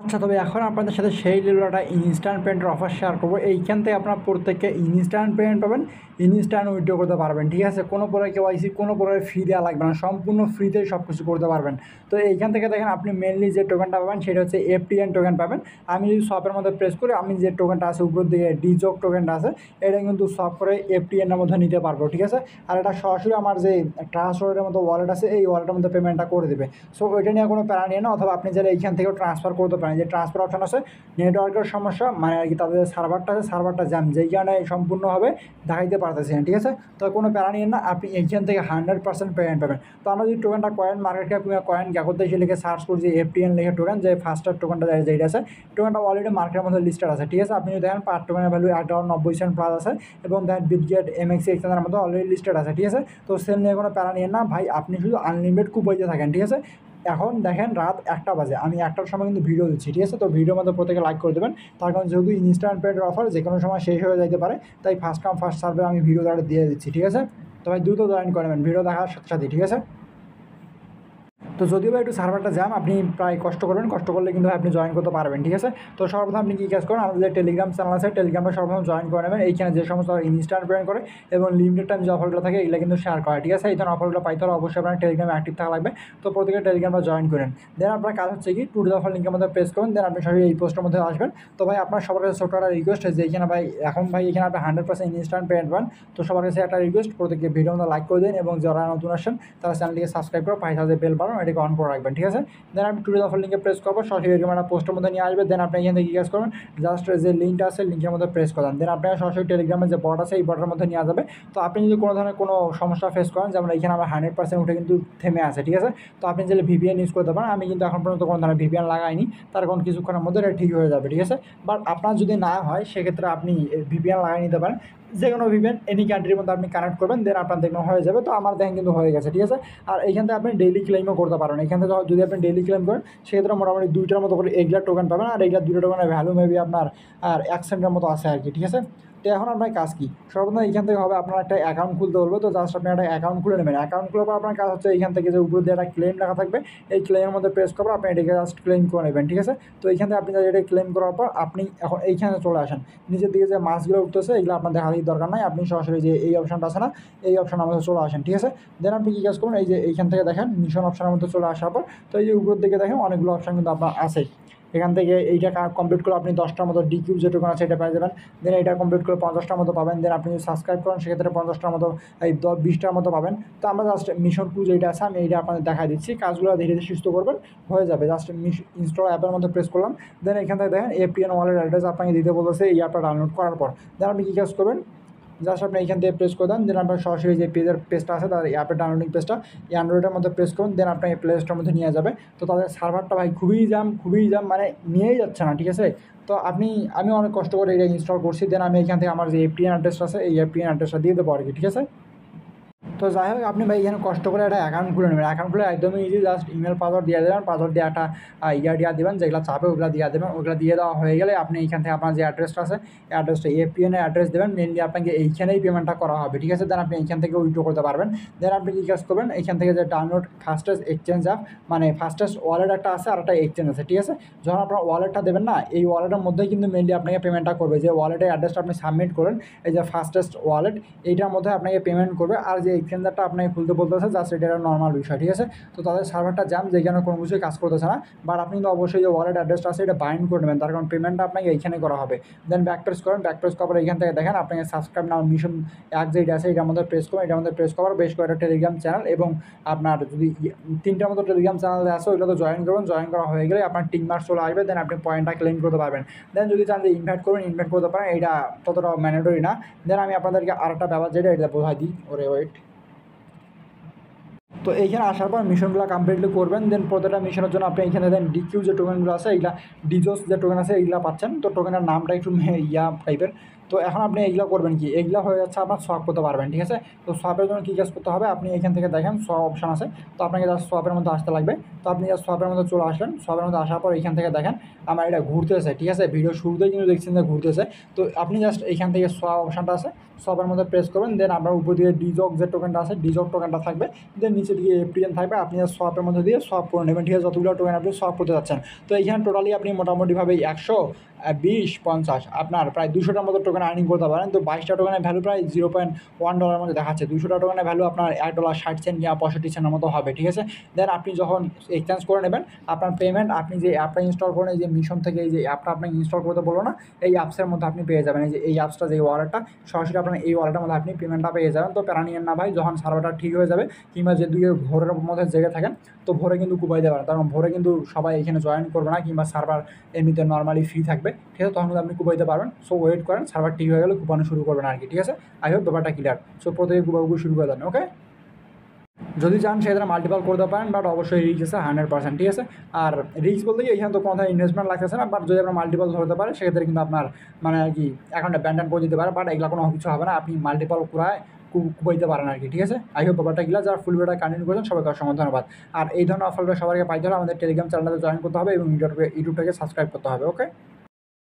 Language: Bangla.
আচ্ছা, তবে এখন আপনাদের সাথে সেই লেভেলটা ইনস্ট্যান্ট পেমেন্টের অফার শেয়ার করবো। এইখান থেকে আপনারা প্রত্যেককে ইনস্ট্যান্ট পেমেন্ট পাবেন, ইনস্ট্যান্ট উইথড্র করতে পারবেন। ঠিক আছে, কোনো প্রকার কেওয়াইসি কোনো প্রকার ফি দেওয়া লাগবে না, সম্পূর্ণ ফ্রিতেই সব কিছু করতে পারবেন। তো এইখান থেকে দেখেন আপনি মেনলি যে টোকেনটা পাবেন সেটা হচ্ছে এফটিএন টোকেন পাবেন। আমি যদি শপের মধ্যে প্রেস করি, আমি যে টোকেনটা আছে উপর দিকে ডিজক টোকেনটা আছে, এটা কিন্তু শপ করে এফটিএনের মধ্যে নিতে পারবো। ঠিক আছে, আর এটা সরাসরি আমার যে ট্রাস্ট ওয়ালেটের মতো ওয়ালেট আছে এই ওয়ালেটের মধ্যে পেমেন্টটা করে দেবে। সো ওইটা নিয়ে কোনো প্যারা নিয়ে না, অথবা আপনি চাইলে এইখান থেকেও ট্রান্সফার করতে পারেন। যে ট্রান্সফার অপশন আছে, নেটওয়ার্কের সমস্যা মানে আর কি, তাদের সার্ভারটা আছে, সার্ভারটা জ্যাম, যেই কারণে সম্পূর্ণভাবে দেখাইতে পারতেছি না। ঠিক আছে, তো কোনো প্যারা নিয়ে না, আপনি এইখান থেকে 100% পেমেন্ট পাবেন। তো আমরা যদি টোকেনটা কয়েন মার্কেট ক্যাপ কিংবা কয়েন গ্যাকোতে এসে লিখে সার্চ করছি এফটিএন লিখে টোকেন, যে ফার্স্টার টোকেনটা যেটা আছে, টোকেনটা অলরেডি মার্কেটের মধ্যে লিস্টেড আছে। ঠিক আছে, আপনি যদি দেখেন পার টোকেনের ভ্যালু $1.90 প্লাস আছে, এবং দেখেন বিটগেট এমএক্সি এক্সচেঞ্জের মধ্যে অলরেডি লিস্টেড আছে। ঠিক আছে, তো সেল নিয়ে কোনো প্যারা নিয়ে না ভাই, আপনি শুধু আনলিমিটেড কুপাইতে থাকেন। ঠিক আছে, এখন দেখেন রাত 1টা বাজে, আমি 1টার সময় কিন্তু ভিডিও দিচ্ছি। ঠিক আছে, তো ভিডিওর মধ্যে প্রত্যেকে লাইক করে দেবেন, তার কারণ যেহেতু ইনস্ট্যান্ট পেমেন্টের অফার যে কোনো সময় শেষ হয়ে যেতে পারে, তাই ফার্স্ট কাম ফার্স্ট সার্ভে আমি ভিডিও দ্বারা দিয়ে দিচ্ছি। ঠিক আছে, তো ভাই দ্রুত জয়েন করে নেবেন ভিডিও দেখার সাথে সাথে। ঠিক আছে, তো যদিও বা একটু সার্ভারটা জ্যাম, আপনি প্রায় কষ্ট করবেন, কষ্ট করলে কিন্তু আপনি জয়েন করতে পারবেন। ঠিক আছে, তো সর্বপ্রথম আপনি কী কাজ করেন, আমাদের টেলিগ্রাম চ্যানেল আছে, টেলিগ্রামটা সর্বপ্রথম জয়েন করে নেবেন। এইখানে যে সমস্ত ইনস্ট্যান্ট পেমেন্ট করে এবং লিমিটেড টাইম যে অফারগুলো থাকে এগুলো কিন্তু শেয়ার করে। ঠিক আছে, এই ধরনের অফারগুলো পাইতে হলে অবশ্যই আপনার টেলিগ্রামে অ্যাক্টিভ থাকা লাগবে। তো প্রত্যেকে টেলিগ্রামটা জয়েন করেন। দেন আপনার কাজ হচ্ছে কি, টু দ্য অফার লিঙ্কের মধ্যে প্রেস করুন, দেন আপনি সরাসরি এই পোস্টের মধ্যে আসবেন। তো ভাই আপনার সবার কাছে ছোটো একটা রিকোয়েস্ট যে এইখানে ভাই এখন ভাই এখানে আপনি 100% ইনস্ট্যান্ট পেমেন্ট পান। তো সবার কাছে একটা রিকোয়েস্ট, প্রত্যেকে ভিডিওর মধ্যে লাইক করে দিন, এবং যারা নতুন আসেন তারা চ্যানেলটিকে সাবস্ক্রাইব করে পাশে যে বেল বাটন এটাকে অন করে রাখবেন। ঠিক আছে, দেন আমি টুডে অফার লিঙ্কে প্রেস করবো, সরাসরি এরকম একটা পোস্টের মধ্যে নিয়ে আসবে। দেন আপনি এখান থেকে কী কাজ করবেন, জাস্ট যে লিঙ্কটা আছে লিঙ্কের মধ্যে প্রেস করেন, দেন আপনার সরাসরি টেলিগ্রামের যে বট আছে এই বটের মধ্যে নিয়ে যাবে। তো আপনি যদি কোনো ধরনের কোনো সমস্যা ফেস করেন, যেমন এখানে আমার 100% উঠে কিন্তু থেমে আছে। ঠিক আছে, তো আপনি চাইলে ভিপিএন ইউজ করতে পারেন। আমি কিন্তু এখন পর্যন্ত কোনো ধরনের ভিপিএন লাগাইনি, তার কারণ কিছুক্ষণের মধ্যে এটা ঠিক হয়ে যাবে। ঠিক আছে, বাট আপনার যদি না হয় সেক্ষেত্রে আপনি ভিপিএন লাগাই নিতে পারেন। যে কোনো ভিপিএন এনি কান্ট্রির মধ্যে আপনি কানেক্ট করবেন, দেন আপনার দেখবেন হয়ে যাবে। তো আমার দেখেন কিন্তু হয়ে গেছে। ঠিক আছে, আর এইখান থেকে আপনি ডেইলি ক্লেমও করতে পারেন। এখান থেকে যদি আপনি ডেইলি ক্লেম করেন সেক্ষেত্রে মোটামুটি 2টার মতো করে এগুলার টোকেন পাবেন, আর এইগুলা 2টা টোকেনের ভ্যালু মেবি আপনার আর 1 সেন্টের মতো আছে আর কি। ঠিক আছে, তো এখন আপনার কাজ কী, সর্বপ্রথম এইখান থেকে হবে আপনার একটা অ্যাকাউন্ট খুলতে বলবো। তো জাস্ট আপনি একটা অ্যাকাউন্ট খুলে নেবেন। অ্যাকাউন্ট খোলার পর আপনার কাজ হচ্ছে এইখান থেকে যে উপর দিয়ে একটা ক্লেম লেখা থাকবে, এই ক্লেমের মধ্যে প্রেস করবেন, আপনি এটাকে জাস্ট ক্লেম করে নেবেন। ঠিক আছে, তো এইখান থেকে আপনি এটা ক্লেম করার পর আপনি এখন এইখানে চলে আসেন। নিচের দিকে যে মাছগুলো উঠতেছে এগুলো আপনার দেখার দরকার নাই, আপনি সরাসরি যে এই অপশনটা আছে না, এই অপশন আমাদের চলে আসেন। ঠিক আছে, দেন আপনি কী কাজ করবেন, এই যে এইখান থেকে দেখেন মিশন অপশনের মধ্যে চলে আসার পর, তো এই যে উপরের দিকে দেখেন অনেকগুলো অপশন কিন্তু আপনার আছে। এখান থেকে এইটা কমপ্লিট করে আপনি 10টার মতো ডিকিউ যে টোকেন আছে এটা পেয়ে যাবেন। দেন এটা কমপ্লিট করে 50টার মতো পাবেন। দেন আপনি যদি সাবস্ক্রাইব করেন সেক্ষেত্রে 50টার মতো, এই 20টার মতো পাবেন। তো আমরা জাস্ট মিশন 2 যেটা আছে আমি এইটা আপনাদের দেখা দিচ্ছি, কাজগুলো ধীরে ধীরে সুস্থ করবেন, হয়ে যাবে। জাস্ট ইনস্টল অ্যাপের মধ্যে প্রেস করলাম। দেন এখান থেকে দেখেন এফটিএন ওয়ালেট অ্যাড্রেস আপনাকে দিতে বলেছে এই অ্যাপটা ডাউনলোড করার পর। দেন আপনি কী কাজ করবেন, জাস্ট আপনি এখান থেকে প্রেস করে দেন। দেন আপনার সরাসরি যে পেজটা আছে তার অ্যাপের ডাউনলোডিং পেজটা এই অ্যান্ড্রয়েডের মধ্যে প্রেস করুন, দেন আপনার এই প্লে স্টোরের মধ্যে নিয়ে যাবে। তো তাদের সার্ভারটা ভাই খুবই জ্যাম মানে নিয়েই যাচ্ছে না। ঠিক আছে, তো আমি অনেক কষ্ট করে এটা ইনস্টল করছি। দেন আমি এখান থেকে আমার যে এফটিএন অ্যাড্রেসটা আছে এই এফটিএন অ্যাড্রেসটা দিয়ে দেবো আর কি। ঠিক আছে, তো যাই হোক আপনি ভাই এখানে কষ্ট করে একটা অ্যাকাউন্ট খুলে নেবেন। অ্যাকাউন্ট খুলে একদমই ইজি, জাস্ট ইমেল পাসওয়ার্ড দিয়ে দেবেন, পাসওয়ার্ড দিয়ে একটা দিয়া দেবেন, যেগুলো চাপে ওগুলো দিয়ে দেবেন। ওগুলো দিয়ে দেওয়া হয়ে গেলে আপনি এইখান থেকে আপনার যে অ্যাড্রেসটা আছে এই অ্যাড্রেসটা এফটিএন অ্যাড্রেস দেবেন, মেনলি আপনাকে এইখানেই পেমেন্টটা করা হবে। ঠিক আছে, দেন আপনি এইখান থেকে উইথড্র করতে পারবেন। দেন আপনি কী কাজ করবেন, এইখান থেকে যে ডাউনলোড ফাস্টেস্ট এক্সচেঞ্জ অ্যাপ, মানে ফাস্টেস্ট ওয়ালেট একটা আছে আর একটা এক্সচেঞ্জ আছে। ঠিক আছে, যখন আপনার ওয়ালেটটা দেবেন না, এই ওয়ালেটের মধ্যেই কিন্তু মেনলি আপনাকে পেমেন্টটা করবে। যে ওয়ালেটের অ্যাড্রেসটা আপনি সাবমিট করেন, এই যে ফাস্টেস্ট ওয়ালেট এইটার মধ্যে আপনাকে পেমেন্ট করবে। আর যে এক্সচেঞ্জারটা আপনাকে খুলতে বলতেছে জাস্ট এটা একটা নর্মাল বিষয়। ঠিক আছে, তো তাদের সার্ভারটা জ্যাম যেখানে কোনো কিছুই কাজ করতেছে না, বাট আপনি কিন্তু অবশ্যই যে ওয়ালেট অ্যাড্রেসটা আছে এটা বাইন্ড করে নেবেন, তার কারণ পেমেন্টটা আপনাকে এইখানে করা হবে। দেন ব্যাক প্রেস করেন, ব্যাক প্রেস করার এইখান থেকে দেখেন আপনাকে সাবস্ক্রাইব নাও মিশন 1 যেটা আছে এটার মধ্যে প্রেস করুন। এটার মধ্যে প্রেস করার বেশ কয়েকটা টেলিগ্রাম চ্যানেল এবং আপনার যদি 3টার মতো টেলিগ্রাম চ্যানেল আছে ওইগুলো তো জয়েন করবেন। জয়েন করা হয়ে গেলে আপনার টিম মার্ক চলে আসবে, দেন আপনি পয়েন্টটা ক্লেম করতে পারবেন। দেন যদি চান যে ইনভাইট করবেন ইনভাইট করতে পারেন, এটা ততটা ম্যান্ডেটরি না। দেন আমি আপনাদেরকে আরেকটা ব্যাপার যেটা এটা বোঝাই দিই, ওয়েট। তো এইখানে আসার পর মিশনগুলো কমপ্লিটলি করবেন। দেন প্রতিটা মিশনের জন্য আপনি এইখানে দেন ডিকিউ যে টোকেনগুলো আছে এইগুলা ডিজোস যে টোকেন আছে এইগুলো পাচ্ছেন। তো টোকেনের নামটা একটু ইয়া টাইপের, তো এখন আপনি এইগুলো করবেন কি, এইগুলো হয়ে যাচ্ছে আপনার সোয়াপ করতে পারবেন, ঠিক আছে। তো সোয়াপের জন্য কী কাজ করতে হবে, আপনি এখান থেকে দেখেন সোয়াপ অপশান আছে, তো আপনাকে জাস্ট সোয়াপের মধ্যে আসতে লাগবে। তো আপনি জাস্ট সোয়াপের মধ্যে চলে আসলেন, সোয়াপের মধ্যে আসার পর এখান থেকে দেখেন আমার এটা ঘুরতেছে, ঠিক আছে। ভিডিও শুরুতেই কিন্তু দেখছেন যে ঘুরতেছে। তো আপনি জাস্ট এইখান থেকে সোয়াপ অপশানটা আছে, সোয়াপের মধ্যে প্রেস করবেন, দেন আপনার উপর দিয়ে ডিজক যে টোকেনটা আছে, ডিজক টোকেনটা থাকবে, দেন নিচে দিকে এফটিএন থাকবে, আপনি সোয়াপের মধ্যে দিয়ে সোয়াপ করে নেবেন, ঠিক আছে, যতগুলো টোকেন আপনি সোয়াপ করতে যাচ্ছেন। তো এইখানে টোটালি আপনি মোটামুটিভাবে 120-50 আপনার প্রায় 200টার মতো টোকেন আর্নিং করতে পারেন। তো 22টা টোকেনের ভ্যালু প্রায় $0.1 মধ্যে দেখাচ্ছে। 200টা টোকেনের ভ্যালু আপনার $1.60 কিংবা 65 সেন্টের মতো হবে, ঠিক আছে। দেন আপনি যখন এক্সচেঞ্জ করে নেবেন, আপনার পেমেন্ট আপনি যে অ্যাপটা ইনস্টল করেন, এই যে মিশন থেকে এই যে অ্যাপটা আপনাকে ইনস্টল করতে বলবো না, এই অ্যাপসের মধ্যে আপনি পেয়ে যাবেন। এই যে এই অ্যাপসটা, যে ওয়ালেটটা, সরাসরি আপনার এই ওয়ালেটের মধ্যে আপনি পেমেন্টটা পেয়ে যাবেন। তো প্যারা নিয়েন না ভাই, যখন সার্ভারটা ঠিক হয়ে যাবে কিংবা যে দুই ভোরের মধ্যে জেগে থাকেন, তো ভোরে কিন্তু কুপাইতে পারেন, কারণ ভোরে কিন্তু সবাই এখানে জয়েন করবে না, কিংবা সার্ভার এমনিতে নর্মালি ফ্রি থাকবে, ঠিক আছে। তখন কিন্তু আপনি কুপাইতে পারবেন। সো ওয়েট করেন, সার্ভার ঠিক হয়ে গেলে কুপানো শুরু করবেন আর কি, ঠিক আছে। আই হোপ ব্যাপারটা ক্লিয়ার। সো প্রত্যেকে কুপাকুপি শুরু করে দেন, ওকে। যদি চান সেক্ষেত্রে মাল্টিপাল করতে পারেন, বাট অবশ্যই রিস্ক আছে 100%, ঠিক আছে। আর রিস্ক বলতে কি এখানে তো কোনো ইনভেস্টমেন্ট লাগতেছে না, বাট যদি আপনার মাল্টিপাল ধরতে পারে সেক্ষেত্রে কিন্তু আপনার মানে আর কি অ্যাকাউন্টটা ব্যান্ড করে দিতে পারে, বাট এগুলো কোনো কিছু হবে না, আপনি মাল্টিপাল কুড়ায় কুপাইতে পারেন আর কি, ঠিক আছে। আই হোপ ব্যাপারটা গিলা, যারা ফুল ভিডিওটা কন্টিনিউ করেছেন সবাইকে অসংখ্য ধন্যবাদ। আর এই ধরনের অফারগুলো সবাইকে পাইতে হলে আমাদের টেলিগ্রাম চ্যানেলটাতে জয়েন করতে হবে এবং ইউটিউবটাকে সাবস্ক্রাইব করতে হবে, ওকে।